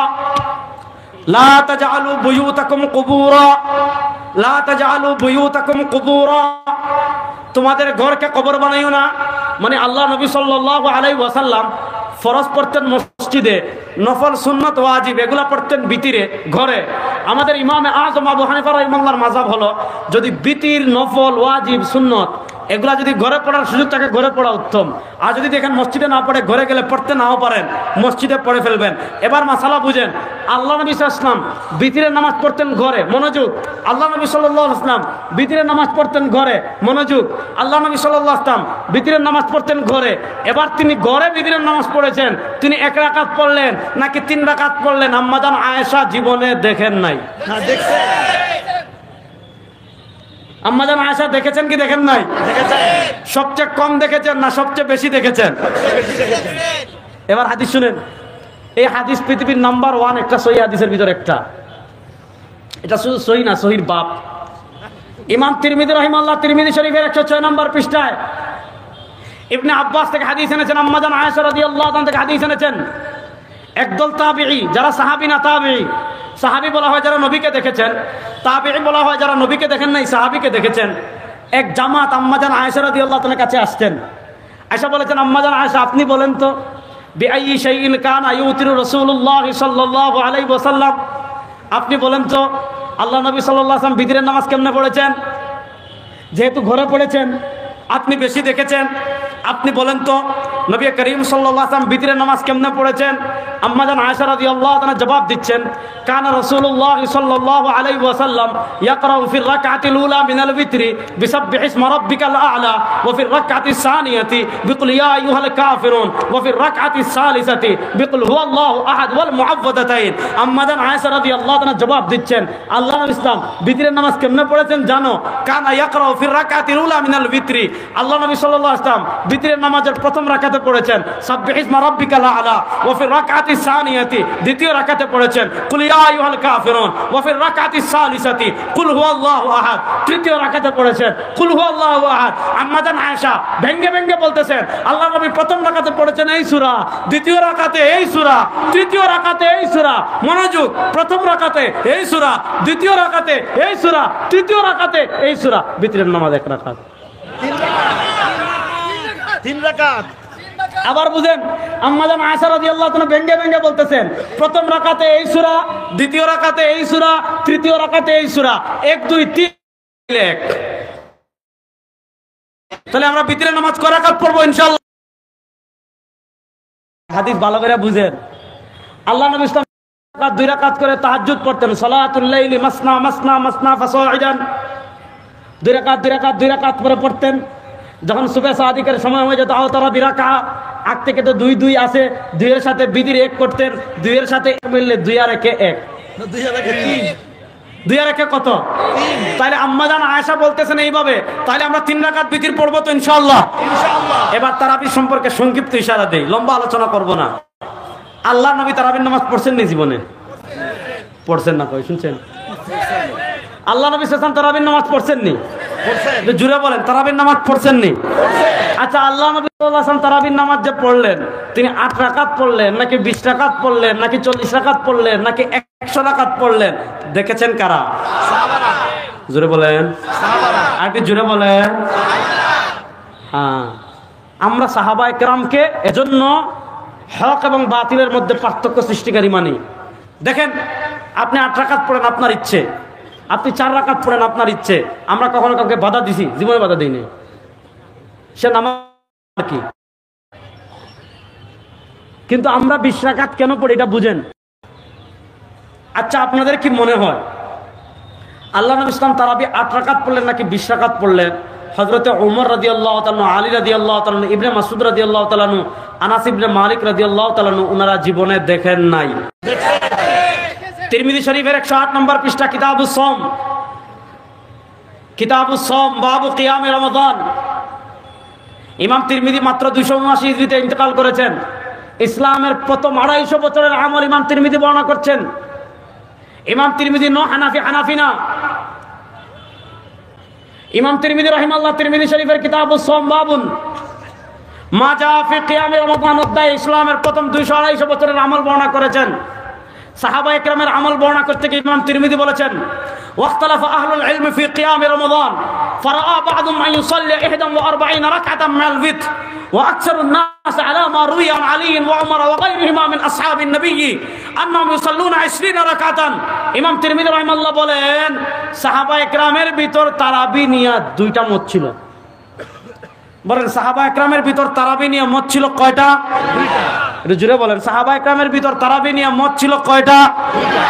লা তাজআলু বুয়ুতাকুম কুবুরা, লা তাজআলু বুয়ুতাকুম কুবুরা। তোমাদের ঘরকে কবর বানাইও না। মানে আল্লাহ নবী সাল্লাল্লাহু আলাইহি ওয়াসাল্লাম ফরজ পড়তেন মসজিদে, নফল সুন্নত ওয়াজিব এগুলা পড়তেন বিতিরে ঘরে। আমাদের ইমামে আযম আবু হানিফা রাহিমাহুল্লাহর মাযহাব হলো, যদি বিতির নফল ওয়াজিব সুন্নত এগুলা যদি ঘরে পড়ার সুযোগ থাকে ঘরে পড়া উত্তম। আর যদি দেখেন মসজিদে না পড়ে ঘরে গেলে পড়তে নাও পারেন, মসজিদে পড়ে ফেলবেন। এবার মাসালা বুঝেন। আল্লাহ নবী সাল্লাল্লাহু আলাইহি ওয়াসাল্লাম বিতিরের নামাজ পড়তেন ঘরে, মনোযোগ। আল্লাহ নবী সাল্লাল্লাহু আলাইহি ওয়াসাল্লাম বিতিরের নামাজ পড়তেন ঘরে, মনোযোগ। আল্লাহ নবী সাল্লাল্লাহু আলাইহি ওয়াসাল্লাম বিতিরের নামাজ পড়তেন ঘরে। এবার তিনি ঘরে বিতিরের নামাজ পড়েছেন, তিনি 1 রাকাত পড়লেন নাকি 3 রাকাত পড়লেন? আম্মা জান আয়েশা জীবনে দেখেন নাই। না দেখছেন? আম্মাজান আয়েশা দেখেছেন কি দেখেন নাই? দেখেছেন। সবচেয়ে কম দেখেছেন না সবচেয়ে বেশি দেখেছেন? এবার হাদিস শুনেন। এই হাদিস পৃথিবীর নাম্বার 1 একটা সহিহ হাদিসের ভিতর একটা। এটা শুধু সহি না, সহির বাপ। ইমাম তিরমিজি রাহিমাহুল্লাহ তিরমিজি শরীফের 106 নম্বর পৃষ্ঠায় ইবনে আব্বাস থেকে হাদিস এনেছেন, আম্মা জান আয়েশা রাদিয়াল্লাহু তাআলা থেকে হাদিস এনেছেন। একদল তাবিঈ, যারা সাহাবী না তাবিঈ, সাহাবী বলা হয় যারা নবীকে দেখেছেন, তাবিঈ বলা হয় যারা নবীকে দেখেন নাই সাহাবীকে দেখেছেন। এক জামাত আম্মা জান আয়েশা রাদিয়াল্লাহু তাআলার কাছে আসছেন। আয়েশা বলেছেন, আম্মা জান আয়েশা আপনি বলেন তো, বিআইয়ি শাইইন কানা ইউতিরু রাসূলুল্লাহ সাল্লাল্লাহু আলাইহি ওয়াসাল্লাম, আপনি বলেন তো আল্লাহ নবী সাল্লাল্লাহু আলাইহি ওয়াসাল্লাম বিতরের নামাজ কেমনে পড়েছেন? যেহেতু ঘরে পড়েছেন, আপনি বেশি দেখেছেন, আপনি বলেন তো নবী করিম সাল্লাল্লাহু আলাইহি ওয়াসাল্লাম বিতরের নামাজ কেমনে পড়েছেন? আম্মা জান আয়েশা রাদিয়াল্লাহু তাআলা জবাব দিচ্ছেন, কানা রাসূলুল্লাহ সাল্লাল্লাহু আলাইহি ওয়াসাল্লাম ইয়াকরাউ ফির রাকআতিল উলা মিনাল বিতরি বিসাব্বিহ ইসমা রাব্বিকাল আ'লা ওয়া ফির রাকআতিস সানিয়াতি বিকুল ইয়া আইয়ুহাল কাফিরুন ওয়া ফির রাকআতিস সালিসাতি বিকুল হুয়াল্লাহু আহাদ ওয়াল মুআওয়াযাতাইন। আম্মা জান আয়েশা রাদিয়াল্লাহু তাআলা জবাব দিচ্ছেন, আল্লাহ নবী ইসলাম বিতরের নামাজ কেমনে পড়েছেন জানো? কানা ইয়াকরাউ ফির রাকআতিল উলা মিনাল বিতরি, আল্লাহ নবী সাল্লাল্লাহু আলাইহি ওয়াসাল্লাম বিতরের নামাজের প্রথম রাকাতে পড়েছেন সাব্বিহ ইসমা রাব্বিকাল আ'লা ওয়া ফির রাকআতিস সানিয়াতি, দ্বিতীয় রাকাতে পড়েছেন কুল ইয়া আইয়ুহাল কাফিরুন ওয়া ফির রাকআতিস সালিসাতি কুল হুয়াল্লাহু আহাদ, তৃতীয় রাকাতে পড়েছেন কুল হুয়াল্লাহু আহাদ। আম্মা জান আয়েশা ভেঙ্গে ভেঙ্গে বলতেছেন, আল্লাহ নবী প্রথম রাকাতে পড়েছেন এই সূরা, দ্বিতীয় রাকাতে এই সূরা, তৃতীয় রাকাতে এই সূরা। মনোযোগ, প্রথম রাকাতে এই সূরা, দ্বিতীয় রাকাতে এই সূরা, তৃতীয় রাকাতে এই সূরা। বিতরের নামাজ এক রাকাত, তিন রাকাত। আবার বুঝেন, আম্মা জান আয়েশা রাদিয়াল্লাহু তাআলা ভেঙ্গে ভেঙ্গে বলতেছেন, প্রথম রাকাতে এই সূরা, দ্বিতীয় রাকাতে এই সূরা, তৃতীয় রাকাতে এই সূরা, 1 2 3 1। তাহলে আমরা বিতরের নামাজ কয় রাকাত পড়বো ইনশাআল্লাহ? হাদিস ভালো করে বুঝেন। আল্লাহ নবী ইসলাম 2 রাকাত করে তাহাজ্জুদ পড়তেন, সালাতুল লাইলি মাসনা মাসনা মাসনা ফাসাইদান, 2 রাকাত 2 রাকাত 2 রাকাত করে পড়তেন। যখন সুবহ সাদিকের সময় হয়ে যেত তারা বিরাকা, আগ থেকে তো 2 2 আছে, 2 এর সাথে বিদির 1 করতেন, 2 এর সাথে মিললে 2 আর 1 1, 2 আর 1 3, 2 আর 1 কত? 3। তাহলে আম্মা জান আয়েশা বলতেছেন এইভাবে, তাহলে আমরা 3 রাকাত বিতির পড়বো তো ইনশাআল্লাহ? ইনশাআল্লাহ। এবার তারাবি সম্পর্কে সংক্ষিপ্ত ইশারা দেই, লম্বা আলোচনা করব না। আল্লাহ নবী তারাবির নামাজ পড়ছেন নি জীবনে? পড়ছেন না? কই শুনছেন? আল্লাহ নবী সাল্লাল্লাহু আলাইহি ওয়াসাল্লাম তারাবির নামাজ পড়ছেন নি? পড়ছেন। জুড়ে বলেন, তারাবির নামাজ পড়ছেন নি? আচ্ছা, আল্লাহ নবী সাল্লাল্লাহু আলাইহি ওয়াসাল্লাম তারাবির নামাজ যে পড়লেন, তিনি 8 রাকাত পড়লেন নাকি 20 রাকাত পড়লেন নাকি 40 রাকাত পড়লেন নাকি 100 রাকাত পড়লেন? দেখেছেন কারা? সাহাবারা। জুড়ে বলেন, সাহাবারা। আর কি জুড়ে বলেন? হ্যাঁ, আমরা সাহাবায়ে কেরামকে এজন্য হক এবং বাতিলের মধ্যে পার্থক্য সৃষ্টিকারী মানি। দেখেন, আপনি 8 রাকাত পড়েন আপনার ইচ্ছে, আপনি 4 রাকাত পড়েন আপনার ইচ্ছে। আমরা কখনো কাউকে বাধা দিছি? জীবনে বাধা দিইনি। সে নামাজ কি? কিন্তু আমরা 20 রাকাত কেন পড়ি এটা বুঝেন? আচ্ছা, আপনাদের কি মনে হয় আল্লাহ নবী ইসলাম তারাবি 8 রাকাত পড়লেন নাকি 20 রাকাত পড়লেন? হযরতে ওমর রাদিয়াল্লাহু তাআলা, আলী রাদিয়াল্লাহু তাআলা, ইবনে মাসউদ রাদিয়াল্লাহু তাআলা, আনাস ইবনে মালিক রাদিয়াল্লাহু তাআলা ওনারা জীবনে দেখেন নাই। তিরমিজি শরীফের 108 নম্বর পৃষ্ঠা, কিতাবুস সাওম, কিতাবুস সাওম, বাবু কিয়ামে রমাদান। ইমাম তিরমিজি মাত্র 279 হিজরিতে ইন্তেকাল করেছেন। ইসলামের প্রথম 250 বছরের আমল ইমাম তিরমিজি বর্ণনা করছেন। ইমাম তিরমিজি হানাফি না। ইমাম তিরমিজি রাহিমাহুল্লাহ তিরমিজি শরীফের কিতাবুস সাওম বাবুন মা জা ফি কিয়ামে রমাদান অধ্যায়ে ইসলামের প্রথম 200-250 বছরের আমল বর্ণনা করেছেন। সাহাবায়ে কেরামের আমল বর্ণনা করতে গিয়ে ইমাম তিরমিজি বলেছেন, ওয়াখতালাফা আহলুল ইলম ফি কিয়ামে রমাদান ফারাআ বা'দুম মান ইউসাল্লি 41 রাকআতান মিনাল বিত ওয়া আকসারুন নাস আলা মা রুইয়া আন আলী ওয়া উমর ওয়া গায়রিহিমা মিন আসহাবিন নবী আন্নাহুম ইউসাল্লুনা 20 রাকআতান। ইমাম তিরমিজি রাহিমাহুল্লাহ বলেন, সাহাবায়ে কেরামের ভিতর তারাবি নিয়ে 2টা মত ছিল। বলেন, সাহাবায়ে কেরামের ভিতর তারাবি নিয়ে মত ছিল কয়টা? 2টা। একটু জোরে বলেন, সাহাবায়ে কেরামের ভিতর তারাবি নিয়ে মত ছিল কয়টা? 2টা।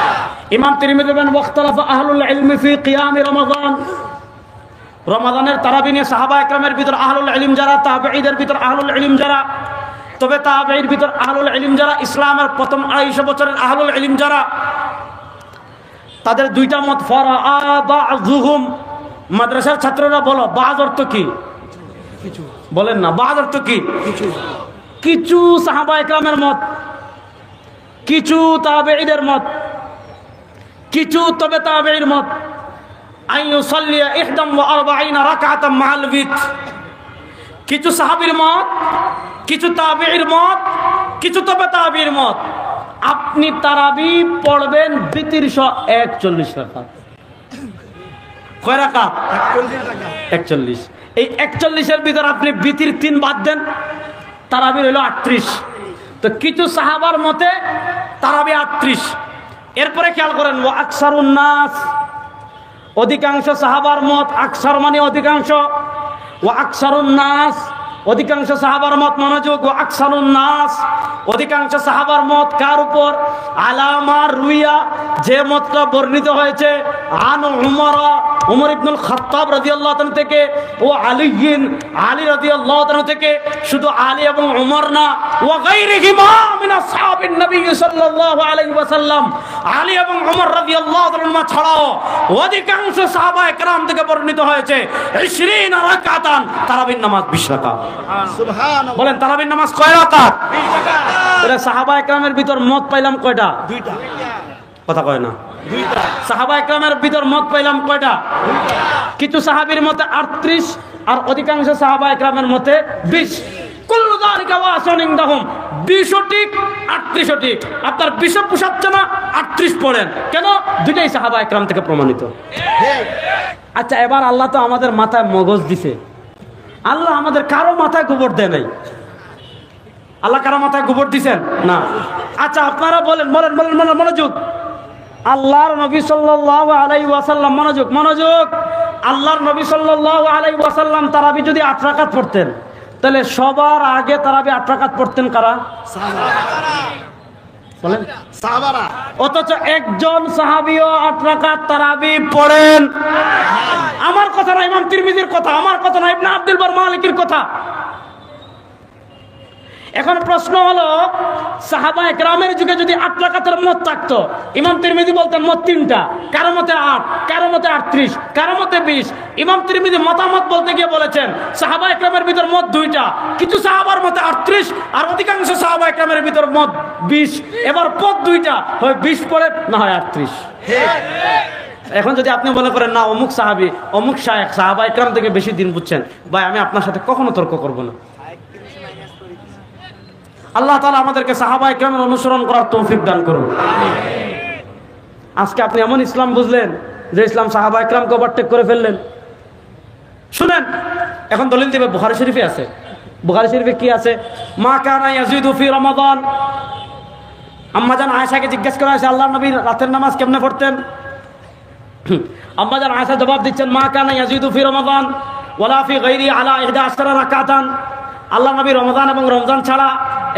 ইমাম তিরমিজি বলেন, ওয়াখতালাফা আহলুল ইলম ফি কিয়ামে রমাদান, রমাদানের তারাবি নিয়ে সাহাবায়ে কেরামের ভিতর আহলুল ইলম যারা, তাবেঈদের ভিতর আহলুল ইলম যারা, তবে তাবেঈর ভিতর আহলুল ইলম যারা, ইসলামের প্রথম 250 বছরের আহলুল ইলম যারা, তাদের 2টা মত। ফারাআ বা'যুহুম, মাদ্রাসার ছাত্ররা বলো, বা'য অর্থ কি? কিছু। বলেন না, বা'য অর্থ কি? কিছু। কিছু সাহাবায়ে কেরামের মত, কিছু তাবেঈদের মত, কিছু তবে তাবেঈর মত আইয়ুসাল্লিয়া 41 রাকাতাম মাআল বিত, কিছু সাহাবীর মত, কিছু তাবেঈর মত, কিছু তবে তাবেঈর মত আপনি তারাবি পড়বেন বিতির 41 রাকাত। কয় রাকাত? 41। এই 41 এর ভিতর আপনি বিতির 3 বাদ দেন, তারাবি হলো 38। তো কিছু সাহাবার মতে তারাবি 38। এরপরে খেয়াল করেন ওয়া আকসারুন নাস, অধিকাংশ সাহাবার মত, আকসার মানে অধিকাংশ, ওয়া আকসারুন নাস অধিকাংশ সাহাবার মত, মনোযোগ, ওয়া আকসারুন নাস অধিকাংশ সাহাবার মত কার উপর? আলামার রুইয়া, যে মতটা বর্ণিত হয়েছে আন উমর ইবনুল খাত্তাব রাদিয়াল্লাহু তাআলা থেকে, ও আলী রাদিয়াল্লাহু তাআলা থেকে, শুধু আলী এবং উমর না, ওয়া গায়রিহিমা মিন আসহাবিন নবী সাল্লাল্লাহু আলাইহি ওয়াসাল্লাম, আলী এবং উমর রাদিয়াল্লাহু তাআলা ছাড়াও অধিকাংশ সাহাবায়ে কেরাম থেকে বর্ণিত হয়েছে 20 রাকাতান, তারাবির নামাজ 20 রাকাত। সুবহানাল্লাহ। বলেন তারাবির নামাজ কয় রাকাত? 20 রাকাত। তাহলে সাহাবায়ে কেরামের ভিতর মত পাইলাম কয়টা? 2টা। কথা কয় না? 2টা। সাহাবায়ে কেরামের ভিতর মত পাইলাম কয়টা? 2টা। কিছু সাহাবীর মতে 38 আর অধিকাংশ সাহাবায়ে কেরামের মতে 20। কুল্লু যালিকা ওয়াসিউন ইনদাহুম, 20 ঠিক 38 ঠিক। আপনার 20 পোষাচ্ছে না, 38 পড়েন কেন? দুইটাই সাহাবায়ে কেরাম থেকে প্রমাণিত। আচ্ছা, এবার আল্লাহ তো আমাদের মাথায় মগজ দিছে, আল্লাহ আমাদের কারো মাথায় গোবর দেয় নাই। আল্লাহ কারো মাথায় গোবর দিছেন না। আচ্ছা আপনারা বলেন, বলেন বলেন বলেন, মনোযোগ। আল্লাহর নবী সাল্লাল্লাহু আলাইহি ওয়াসাল্লাম, মনোযোগ মনোযোগ, আল্লাহর নবী সাল্লাল্লাহু আলাইহি ওয়াসাল্লাম তারাবি যদি 8 রাকাত পড়তেন, তাহলে সবার আগে তারাবি 8 রাকাত পড়তেন কারা? সাহাবারা। বলেন সাহাবারা। অথচ একজন সাহাবীও 8 রাকাত তারাবি পড়েন। আমার কথা না, ইমাম তিরমিজির কথা, আমার কথা না, ইবনে আব্দুল বার মালিকির কথা। এখন প্রশ্ন হলো, সাহাবায়ে কেরামের যুগে যদি 8 রাকাতের মত থাকতো, ইমাম তিরমিজি বলতেন মত 3টা, কারো মতে 8, কারো মতে 38, কারো মতে 20। ইমাম তিরমিজি মতামত বলতে গিয়ে বলেছেন সাহাবায়ে কেরামের ভিতর মত 2টা, কিছু সাহাবার মতে 38 আর অধিকাংশ সাহাবায়ে কেরামের ভিতর মত 20। এবার পদ 2টা, হয় 20 পড়ে, না হয় 38। এখন যদি আপনি মনে করেন না অমুক সাহাবী অমুক শায়েখ সাহাবায়ে কেরাম থেকে বেশি দিন বুঝছেন, ভাই আমি আপনার সাথে কখনো তর্ক করব না। আল্লাহ তাআলা আমাদেরকে সাহাবায়ে কেরামের অনুসরণ করার তৌফিক দান করুন। আজকে আপনি এমন ইসলাম বুঝলেন যে ইসলাম সাহাবায়ে কেরামকে ওভারটেক করে ফেললেন। শুনেন, এখন দলিল দিবে, বুখারী শরীফে আছে। বুখারী শরীফে কি আছে? মা কানা ইয়াজিদু ফি রমাদান। আম্মা জান আয়েশাকে জিজ্ঞেস করা হয়েছে আল্লাহর নবী রাতের নামাজ কেমনে পড়তেন? আম্মা জান আয়েশা জবাব দিচ্ছেন মা কানা ইয়াজিদু ফি রমাদান ওয়ালা ফি গায়রি আলা 11 রাকাতান। আল্লাহ নবী রমজান এবং রমজান ছাড়া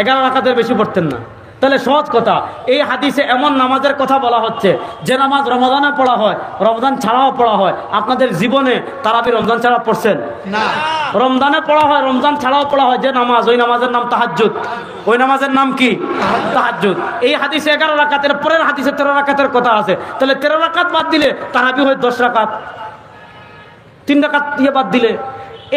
11 রাকাতের বেশি পড়তেন না। তাহলে সহজ কথা, এই হাদিসে এমন নামাজের কথা বলা হচ্ছে যে নামাজ রমজানে পড়া হয়, রমজান ছাড়াও পড়া হয়। আপনাদের জীবনে তারাবি রমজান ছাড়া পড়ছেন না? রমজানে পড়া হয়, রমজান ছাড়াও পড়া হয় যে নামাজ, ওই নামাজের নাম তাহাজ্জুদ। ওই নামাজের নাম কি? তাহাজ্জুদ। এই হাদিসে 11 রাকাতের, পরের হাদিসে 13 রাকাতের কথা আছে। তাহলে 13 রাকাত বাদ দিলে তারাবি হয় 10 রাকাত, 3 রাকাত দিয়ে বাদ দিলে।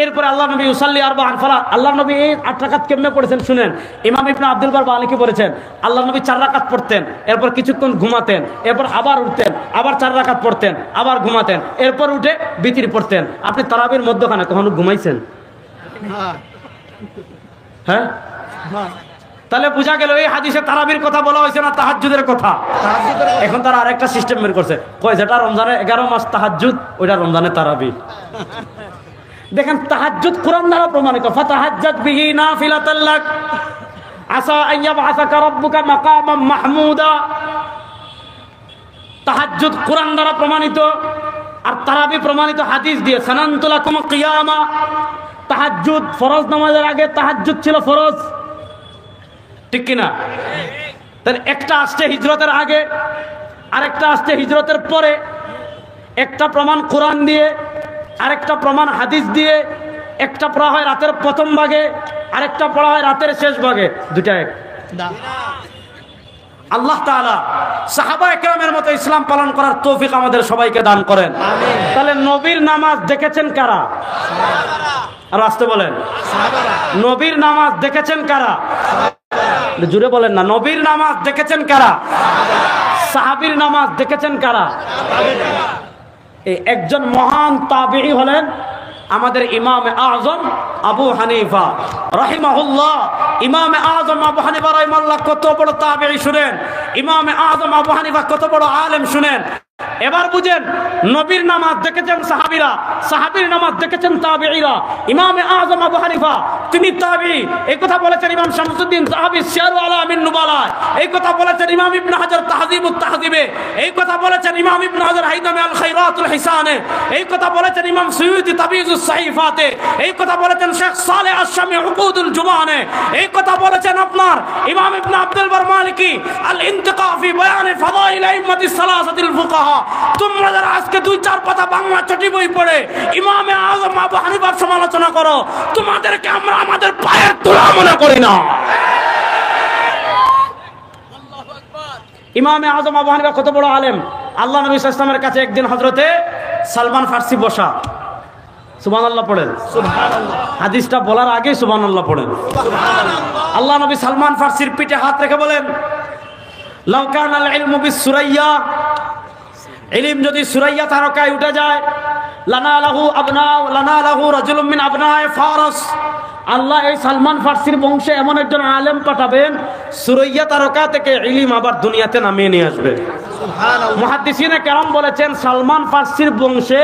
এরপরে আল্লাহ নবী ইউসাল্লি আরবাআন ফালা, আল্লাহ নবী এই 8 রাকাত কেমনে পড়েছেন শুনেন। ইমাম ইবনে আব্দুল বার মালিকি বলেছেন আল্লাহ নবী 4 রাকাত পড়তেন, এরপর কিছুক্ষণ ঘুমাতেন, এরপর আবার উঠতেন, আবার 4 রাকাত পড়তেন, আবার ঘুমাতেন, এরপর উঠে বিতির পড়তেন। আপনি তারাবির মধ্যখানে কখনো ঘুমাইছেন? হ্যাঁ। তাহলে বোঝা গেল এই হাদিসে তারাবির কথা বলা হয়েছে না তাহাজ্জুদের কথা। এখন তারা আরেকটা সিস্টেম বের করছে, কয় যেটা রমজানে 11 মাস তাহাজ্জুদ, ওইটা রমজানে তারাবি। দেখেন তাহাজ্জুদ কোরআন দ্বারা প্রমাণিত, ফাতাহাজ্জাত বিহি নাফিলাতাল লাক আসা আন ইয়াবআসাকা রাব্বুকা মাকামান মাহমুদা। তাহাজ্জুদ কোরআন দ্বারা প্রমাণিত, আর তারাবি প্রমাণিত হাদিস দিয়ে। সানানতু লাকুম কিয়ামা, তাহাজ্জুদ ফরজ নামাজের আগে তাহাজ্জুদ ছিল ফরজ, ঠিক কি না? তাহলে একটা আসছে হিজরতের আগে, আরেকটা আসছে হিজরতের পরে। একটা প্রমাণ কোরআন দিয়ে, আরেকটা প্রমাণ হাদিস দিয়ে। একটা পড়া হয় রাতের প্রথম ভাগে, আরেকটা পড়া হয় রাতের শেষ ভাগে, দুটা এক। আল্লাহ তাআলা সাহাবায়ে কেরামের মতো ইসলাম পালন করার তৌফিক আমাদের সবাইকে দান করেন। তাহলে নবীর নামাজ দেখেছেন কারা? আর আসতে বলেন, নবীর নামাজ দেখেছেন কারা? জুড়ে বলেন না, নবীর নামাজ দেখেছেন কারা? সাহাবীর নামাজ দেখেছেন কারা? এই একজন মহান তাবিঈ হলেন আমাদের ইমামে আজম আবু হানিফা রাহিমাহুল্লাহ। ইমামে আজম আবু হানিফা রাহিমাহুল্লাহ কত বড় তাবিঈ শুনেন, ইমামে আজম আবু হানিফা কত বড় আলেম শুনেন। এবার বুঝেন, নবীর নামাজ দেখেছেন সাহাবীরা, সাহাবীর নামাজ দেখেছেন তাবিঈরা। ইমামে আজম আবু হানিফা তিনি তাবিঈ, এই কথা বলেছেন ইমাম শামসুদ্দিন যাহাবী সিয়ারুল আলামিন নুবালায়, এই কথা বলেছেন ইমাম ইবনে হাজার তাহযীবুত তাহযীবে, এই কথা বলেছেন ইমাম ইবনে হাজার হাইদামে আল খায়রাতুল হিসানে, এই কথা বলেছেন ইমাম সুয়ুতী তাবিজুস সাহিফাতে, এই কথা বলেছেন শেখ সালেহ আশ-শামী উকুদুল জুবানে, এই কথা বলেছেন আপনার ইমাম ইবনে আব্দুল বার মালিকি আল ইনতিকা ফি বায়ান ফাদাইল আইম্মাতিস সালাসাতিল ফুকাহা। তোমরা যারা আজকে দুই চার পাতা বাংলা চটি বই পড়ে ইমামে আজম আবু হানিফার সমালোচনা করো, তোমাদেরকে আমরা আমাদের পায়ের তোলা মনে করি না। ইমামে আজম আবু হানিফা কত বড় আলেম। আল্লাহ নবী সাল্লাল্লাহু আলাইহি ওয়াসাল্লামের কাছে একদিন হযরতে সালমান ফারসি বসা, সুবহানাল্লাহ পড়েন। সুবহানাল্লাহ, হাদিসটা বলার আগে সুবহানাল্লাহ পড়েন। সুবহানাল্লাহ। আল্লাহ নবী সালমান ফারসির পিঠে হাত রেখে বলেন, লাউ কানাল ইলমু বিস সুরাইয়া, ইলম যদি সুরাইয়া তারকায় উঠে যায়, লানালাহু আবনাউ লানালাহু রাজুলুম মিন আবনায়ে ফারস, আল্লাহ এই সালমান ফারসির বংশে এমন একজন আলেম পাঠাবেন, সুরাইয়া তারকা থেকে ইলম আবার দুনিয়াতে নামিয়ে নিয়ে আসবে। সুবহানাল্লাহ। মুহাদ্দিসিনে কেরাম বলেছেন সালমান ফারসির বংশে